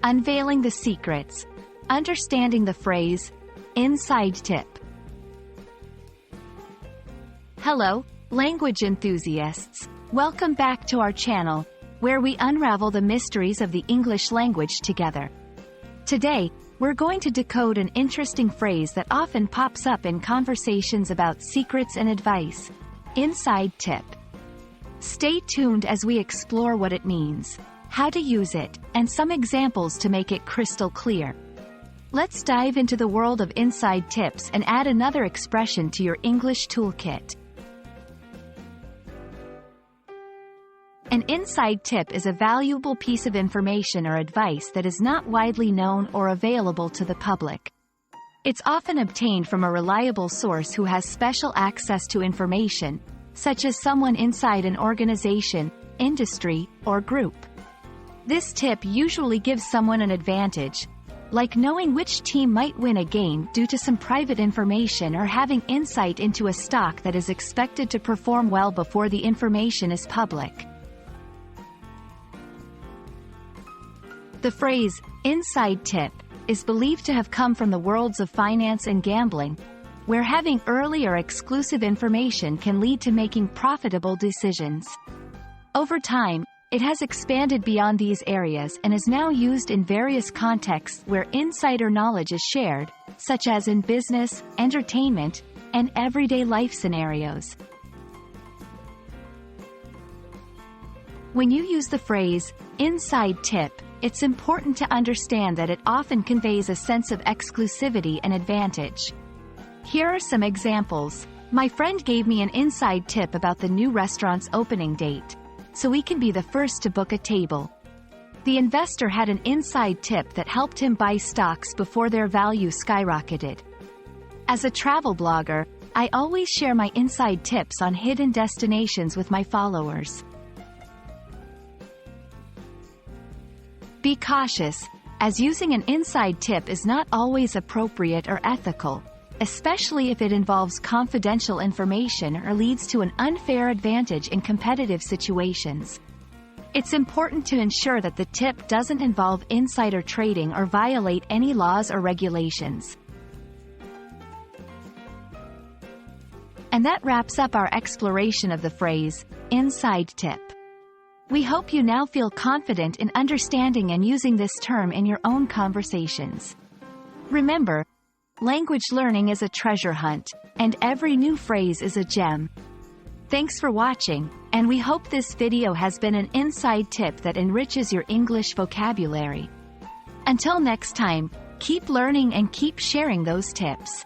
Unveiling the Secrets. Understanding the phrase, inside tip. Hello, language enthusiasts. Welcome back to our channel, where we unravel the mysteries of the English language together. Today, we're going to decode an interesting phrase that often pops up in conversations about secrets and advice. Inside tip. Stay tuned as we explore what it means, how to use it, and some examples to make it crystal clear. Let's dive into the world of inside tips and add another expression to your English toolkit. An inside tip is a valuable piece of information or advice that is not widely known or available to the public. It's often obtained from a reliable source who has special access to information, such as someone inside an organization, industry, or group. This tip usually gives someone an advantage, like knowing which team might win a game due to some private information or having insight into a stock that is expected to perform well before the information is public. The phrase, inside tip, is believed to have come from the worlds of finance and gambling, where having early or exclusive information can lead to making profitable decisions. Over time, it has expanded beyond these areas and is now used in various contexts where insider knowledge is shared, such as in business, entertainment, and everyday life scenarios. When you use the phrase, inside tip, it's important to understand that it often conveys a sense of exclusivity and advantage. Here are some examples. My friend gave me an inside tip about the new restaurant's opening date, so we can be the first to book a table. The investor had an inside tip that helped him buy stocks before their value skyrocketed. As a travel blogger, I always share my inside tips on hidden destinations with my followers. Be cautious, as using an inside tip is not always appropriate or ethical, especially if it involves confidential information or leads to an unfair advantage in competitive situations. It's important to ensure that the tip doesn't involve insider trading or violate any laws or regulations. And that wraps up our exploration of the phrase, inside tip. We hope you now feel confident in understanding and using this term in your own conversations. Remember, language learning is a treasure hunt, and every new phrase is a gem. Thanks for watching, and we hope this video has been an inside tip that enriches your English vocabulary. Until next time, keep learning and keep sharing those tips.